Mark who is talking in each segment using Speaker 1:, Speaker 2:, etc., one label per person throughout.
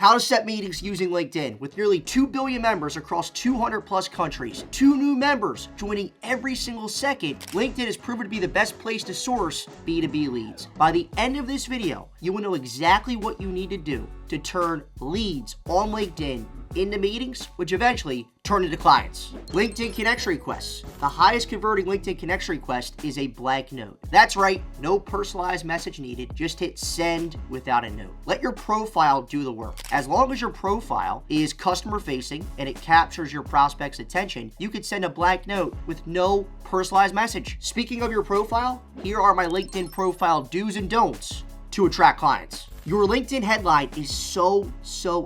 Speaker 1: How to set meetings using LinkedIn. With nearly 2 billion members across 200 plus countries, 2 new members joining every single second, LinkedIn has proven to be the best place to source B2B leads. By the end of this video, you will know exactly what you need to do to turn leads on LinkedIn into meetings, which eventually turn into clients. LinkedIn connection requests. The highest converting LinkedIn connection request is a blank note. That's right, no personalized message needed. Just hit send without a note. Let your profile do the work. As long as your profile is customer facing and it captures your prospect's attention, you could send a blank note with no personalized message. Speaking of your profile, here are my LinkedIn profile do's and don'ts to attract clients. Your LinkedIn headline is so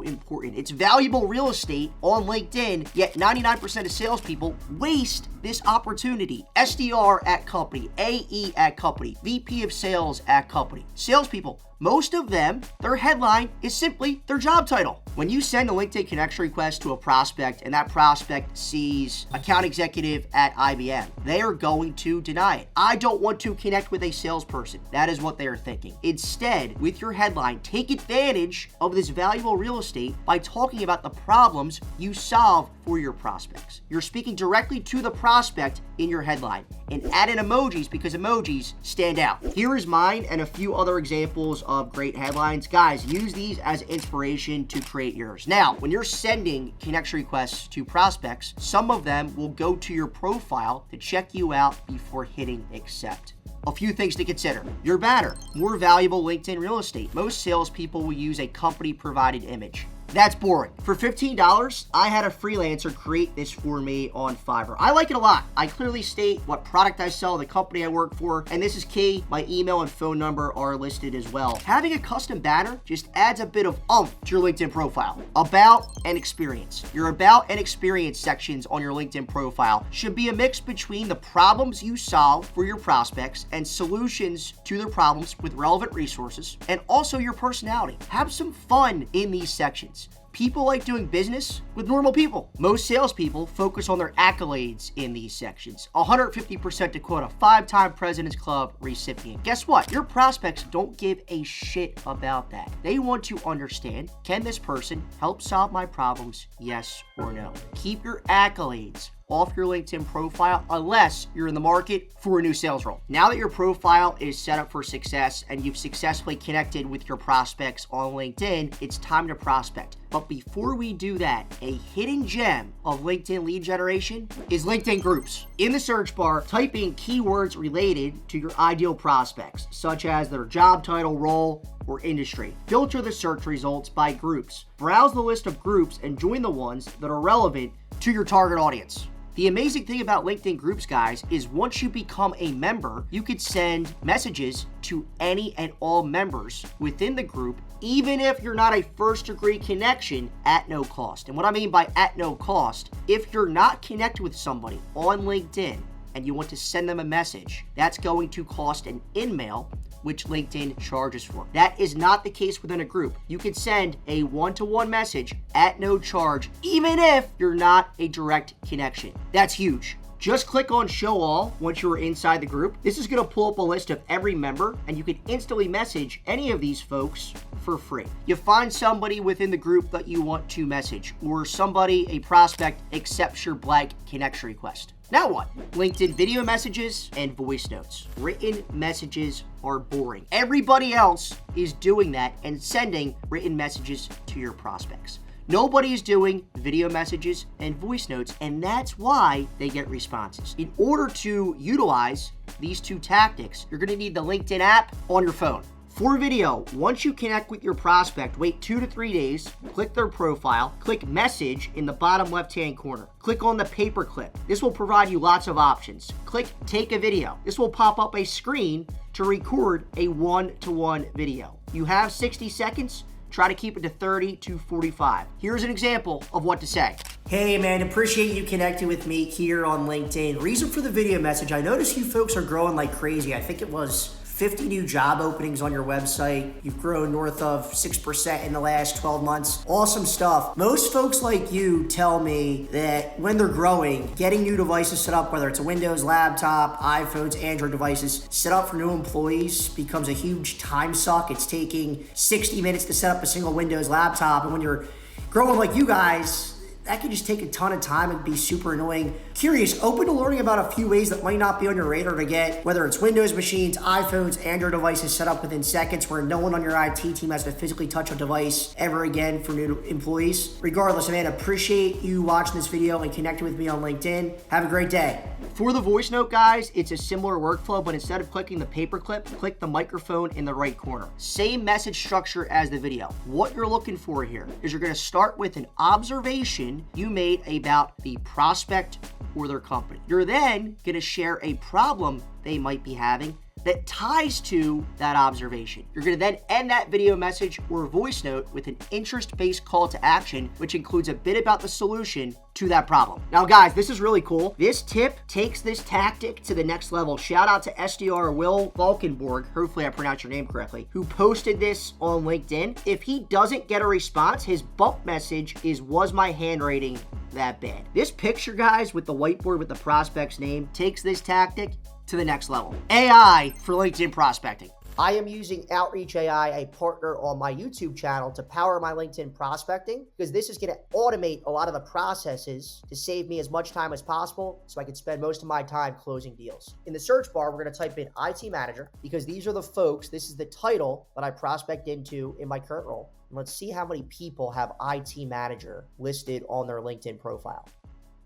Speaker 1: important. It's valuable real estate on LinkedIn, yet 99% of salespeople waste this opportunity. SDR at company, AE at company, VP of sales at company. Salespeople, most of them, their headline is simply their job title. When you send a LinkedIn connection request to a prospect and that prospect sees account executive at IBM, they are going to deny it. I don't want to connect with a salesperson. That is what they are thinking. Instead, with your headline, take advantage of this valuable real estate by talking about the problems you solve for your prospects. You're speaking directly to the prospect in your headline, and add in emojis because emojis stand out. Here is mine and a few other examples of great headlines. Guys, use these as inspiration to create yours. Now, when you're sending connection requests to prospects, some of them will go to your profile to check you out before hitting accept. A few things to consider. Your banner, more valuable LinkedIn real estate. Most salespeople will use a company provided image. That's boring. For $15, I had a freelancer create this for me on Fiverr. I like it a lot. I clearly state what product I sell, the company I work for, and this is key. My email and phone number are listed as well. Having a custom banner just adds a bit of oomph to your LinkedIn profile. About and experience. Your about and experience sections on your LinkedIn profile should be a mix between the problems you solve for your prospects and solutions to their problems with relevant resources, and also your personality. Have some fun in these sections. People like doing business with normal people. Most salespeople focus on their accolades in these sections. 150% to quote a 5-time President's Club recipient. Guess what? Your prospects don't give a shit about that. They want to understand, can this person help solve my problems? Yes or no. Keep your accolades off your LinkedIn profile unless you're in the market for a new sales role. Now that your profile is set up for success and you've successfully connected with your prospects on LinkedIn, it's time to prospect. But before we do that, a hidden gem of LinkedIn lead generation is LinkedIn groups. In the search bar, type in keywords related to your ideal prospects, such as their job title, role, or industry. Filter the search results by groups. Browse the list of groups and join the ones that are relevant to your target audience. The amazing thing about LinkedIn groups, guys, is once you become a member, you could send messages to any and all members within the group, even if you're not a first-degree connection, at no cost. And what I mean by at no cost, if you're not connected with somebody on LinkedIn and you want to send them a message, that's going to cost an in-mail, which LinkedIn charges for. That is not the case within a group. You can send a one-to-one message at no charge, even if you're not a direct connection. That's huge. Just click on show all once you're inside the group. This is gonna pull up a list of every member and you can instantly message any of these folks for free. You find somebody within the group that you want to message, or somebody, a prospect, accepts your blank connection request. Now what? LinkedIn video messages and voice notes. Written messages are boring. Everybody else is doing that and sending written messages to your prospects. Nobody is doing video messages and voice notes, and that's why they get responses. In order to utilize these two tactics, you're gonna need the LinkedIn app on your phone. For video, once you connect with your prospect, wait 2 to 3 days, click their profile, click message in the bottom left-hand corner. Click on the paperclip. This will provide you lots of options. Click take a video. This will pop up a screen to record a one-to-one video. You have 60 seconds. Try to keep it to 30 to 45. Here's an example of what to say. Hey man, appreciate you connecting with me here on LinkedIn. Reason for the video message, I noticed you folks are growing like crazy. I think it was 50 new job openings on your website. You've grown north of 6% in the last 12 months. Awesome stuff. Most folks like you tell me that when they're growing, getting new devices set up, whether it's a Windows laptop, iPhones, Android devices, set up for new employees becomes a huge time suck. It's taking 60 minutes to set up a single Windows laptop. And when you're growing like you guys, that can just take a ton of time and be super annoying. Curious, open to learning about a few ways that might not be on your radar to get, whether it's Windows machines, iPhones, Android devices set up within seconds where no one on your IT team has to physically touch a device ever again for new employees. Regardless, man, appreciate you watching this video and connecting with me on LinkedIn. Have a great day. For the voice note, guys, it's a similar workflow, but instead of clicking the paperclip, click the microphone in the right corner. Same message structure as the video. What you're looking for here is you're going to start with an observation you made about the prospect or their company. You're then going to share a problem they might be having that ties to that observation. You're going to then end that video message or voice note with an interest-based call to action, which includes a bit about the solution to that problem. Now, guys, this is really cool. This tip takes this tactic to the next level. Shout out to SDR Will Valkenborg, hopefully I pronounced your name correctly, who posted this on LinkedIn. If he doesn't get a response, his bump message is, was my handwriting that bad? This picture, guys, with the whiteboard with the prospect's name takes this tactic to the next level. AI for LinkedIn prospecting. I am using Outreach AI, a partner on my YouTube channel, to power my LinkedIn prospecting, because this is going to automate a lot of the processes to save me as much time as possible so I can spend most of my time closing deals. In the search bar, we're going to type in IT manager, because these are the folks, this is the title that I prospect into in my current role. And let's see how many people have IT manager listed on their LinkedIn profile.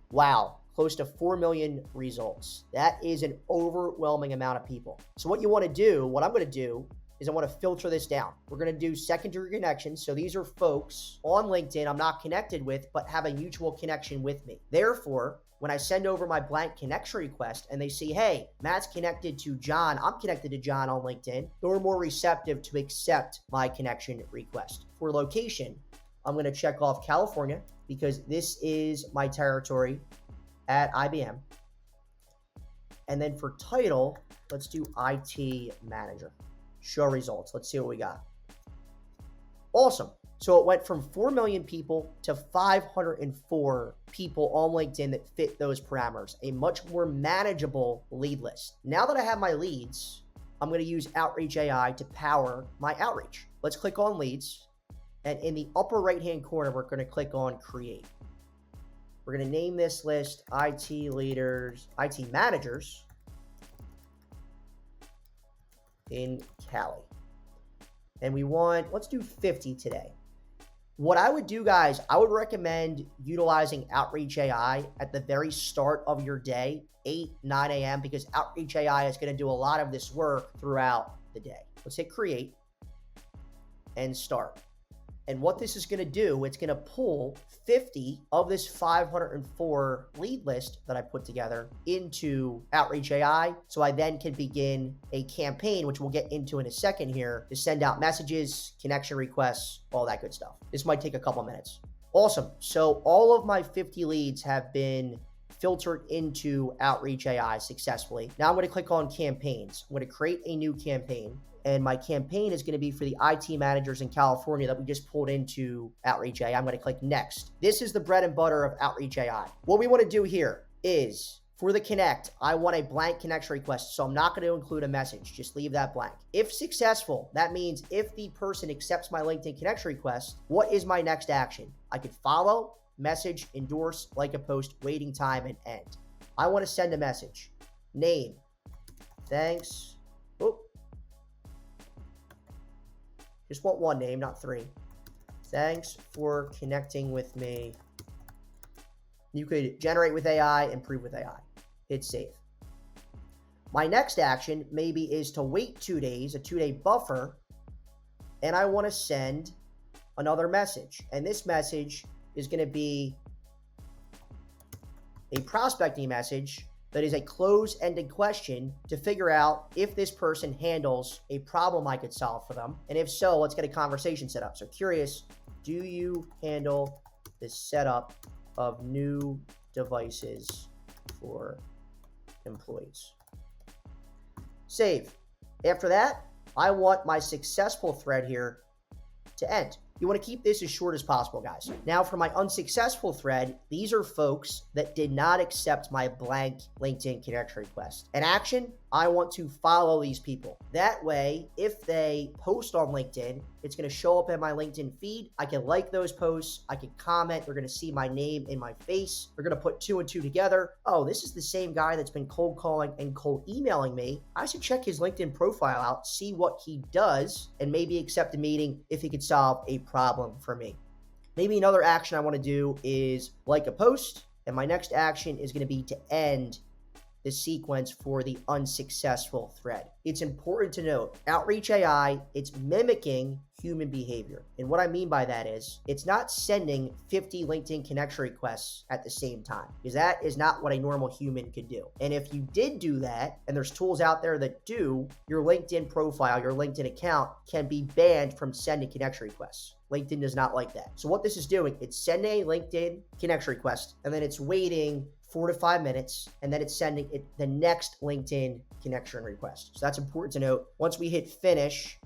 Speaker 1: Wow. Close to 4 million results. That is an overwhelming amount of people. So what you want to do, what I'm going to do, is I want to filter this down. We're going to do secondary connections. So these are folks on LinkedIn I'm not connected with, but have a mutual connection with me. Therefore, when I send over my blank connection request and they see, hey, Matt's connected to John, I'm connected to John on LinkedIn, they're more receptive to accept my connection request. For location, I'm going to check off California because this is my territory at IBM. And then for title, let's do IT manager. Show results. Let's see what we got. Awesome. So it went from 4 million people to 504 people on LinkedIn that fit those parameters, a much more manageable lead list. Now that I have my leads, I'm going to use Outreach AI to power my outreach. Let's click on leads. And in the upper right-hand corner, we're going to click on create. We're going to name this list IT leaders, IT managers in Cali. And we want, let's do 50 today. What I would do, guys, I would recommend utilizing Outreach AI at the very start of your day, 8, 9 a.m., because Outreach AI is going to do a lot of this work throughout the day. Let's hit create and start. And what this is going to do, it's going to pull 50 of this 504 lead list that I put together into Outreach AI. So I then can begin a campaign, which we'll get into in a second here, to send out messages, connection requests, all that good stuff. This might take a couple minutes. Awesome. So all of my 50 leads have been filtered into Outreach AI successfully. Now I'm going to click on campaigns. I'm going to create a new campaign. And my campaign is going to be for the IT managers in California that we just pulled into Outreach AI. I'm going to click next. This is the bread and butter of Outreach AI. What we want to do here is, for the connect, I want a blank connection request. So I'm not going to include a message. Just leave that blank. If successful, that means if the person accepts my LinkedIn connection request, what is my next action? I could follow, message, endorse, like a post, waiting time, and end. I want to send a message. Name. Thanks. Just want one name, not 3. Thanks for connecting with me. You could generate with AI, improve with AI. Hit save. My next action maybe is to wait 2 days, a 2-day buffer, and I want to send another message. And this message is going to be a prospecting message that is a close-ended question to figure out if this person handles a problem I could solve for them. And if so, let's get a conversation set up. So curious, do you handle the setup of new devices for employees? Save. After that, I want my successful thread here to end. You want to keep this as short as possible, guys. Now, for my unsuccessful thread, these are folks that did not accept my blank LinkedIn connection request. In action, I want to follow these people. That way, if they post on LinkedIn, it's going to show up in my LinkedIn feed. I can like those posts. I can comment. They're going to see my name in my face. They're going to put 2 and 2 together. Oh, this is the same guy that's been cold calling and cold emailing me. I should check his LinkedIn profile out, see what he does, and maybe accept a meeting if he could solve a problem for me. Maybe another action I want to do is like a post, and my next action is going to be to end the sequence for the unsuccessful thread. It's important to note, Outreach AI, it's mimicking human behavior. And what I mean by that is, it's not sending 50 LinkedIn connection requests at the same time, because that is not what a normal human could do. And if you did do that, and there's tools out there that do, your LinkedIn profile, your LinkedIn account can be banned from sending connection requests. LinkedIn does not like that. So what this is doing, it's sending a LinkedIn connection request, and then it's waiting 4 to 5 minutes, and then it's sending it the next LinkedIn connection request. So that's important to note. Once we hit finish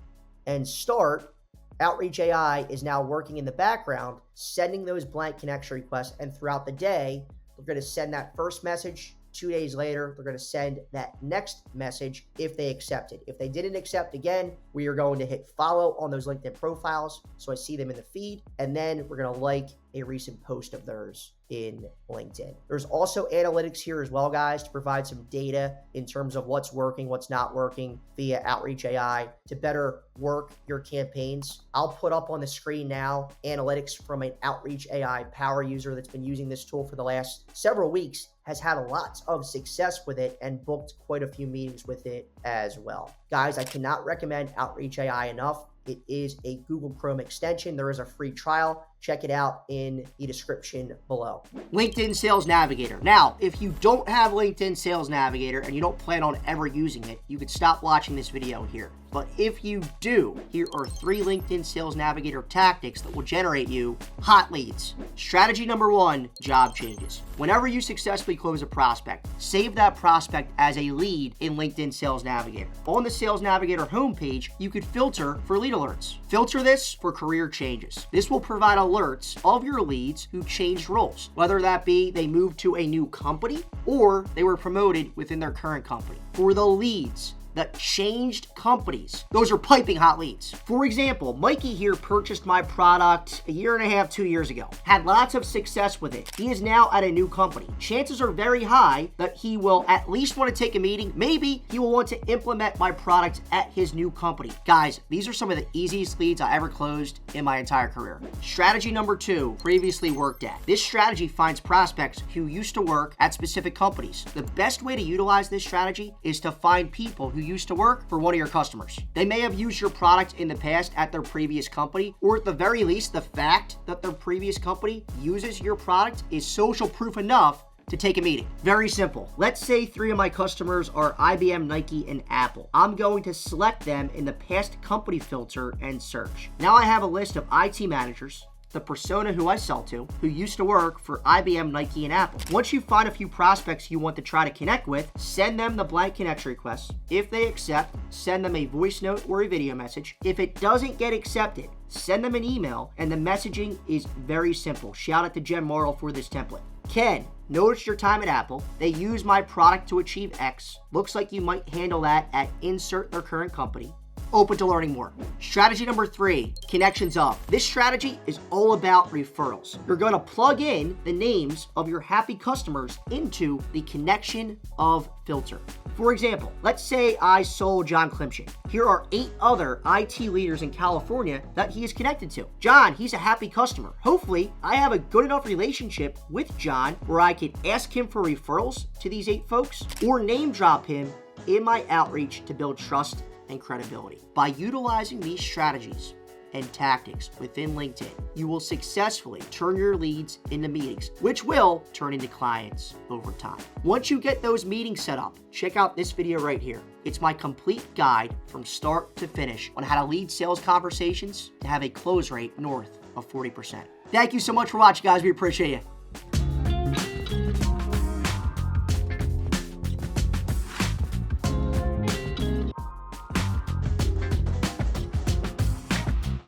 Speaker 1: and start, Outreach AI is now working in the background, sending those blank connection requests, and throughout the day, we're going to send that first message. 2 days later, they're going to send that next message if they accepted. If they didn't accept, again, we are going to hit follow on those LinkedIn profiles so I see them in the feed, and then we're going to like a recent post of theirs in LinkedIn. There's also analytics here as well, guys, to provide some data in terms of what's working, what's not working via Outreach AI to better work your campaigns. I'll put up on the screen now analytics from an Outreach AI power user that's been using this tool for the last several weeks, has had lots of success with it and booked quite a few meetings with it as well. Guys, I cannot recommend Outreach AI enough. It is a Google Chrome extension. There is a free trial. Check it out in the description below. LinkedIn Sales Navigator. Now, if you don't have LinkedIn Sales Navigator and you don't plan on ever using it, you could stop watching this video here. But if you do, here are 3 LinkedIn Sales Navigator tactics that will generate you hot leads. Strategy number 1, job changes. Whenever you successfully close a prospect, save that prospect as a lead in LinkedIn Sales Navigator. On the Sales Navigator homepage, you could filter for lead alerts. Filter this for career changes. This will provide alerts of your leads who changed roles, whether that be they moved to a new company or they were promoted within their current company. For the leads that changed companies, those are piping hot leads. For example, Mikey here purchased my product 1.5 years, 2 years ago, had lots of success with it. He is now at a new company. Chances are very high that he will at least want to take a meeting. Maybe he will want to implement my product at his new company. Guys, these are some of the easiest leads I ever closed in my entire career. Strategy number 2, previously worked at. This strategy finds prospects who used to work at specific companies. The best way to utilize this strategy is to find people who used to work for one of your customers. They may have used your product in the past at their previous company, or at the very least, the fact that their previous company uses your product is social proof enough to take a meeting. Very simple. Let's say 3 of my customers are IBM, Nike, and Apple. I'm going to select them in the past company filter and search. Now I have a list of IT managers, the persona who I sell to, who used to work for IBM, Nike, and Apple. Once you find a few prospects you want to try to connect with, send them the blank connection request. If they accept, send them a voice note or a video message. If it doesn't get accepted, send them an email, and the messaging is very simple. Shout out to Jen Morrill for this template. Ken, notice your time at Apple. They use my product to achieve X. Looks like you might handle that at insert their current company. Open to learning more. Strategy number 3, connections up. This strategy is all about referrals. You're going to plug in the names of your happy customers into the connection of filter. For example, let's say I sold John Klimchin. Here are 8 other IT leaders in California that he is connected to. John, he's a happy customer. Hopefully, I have a good enough relationship with John where I can ask him for referrals to these 8 folks or name drop him in my outreach to build trust and credibility. By utilizing these strategies and tactics within LinkedIn, you will successfully turn your leads into meetings, which will turn into clients over time. Once you get those meetings set up, check out this video right here. It's my complete guide from start to finish on how to lead sales conversations to have a close rate north of 40%. Thank you so much for watching, guys. We appreciate you.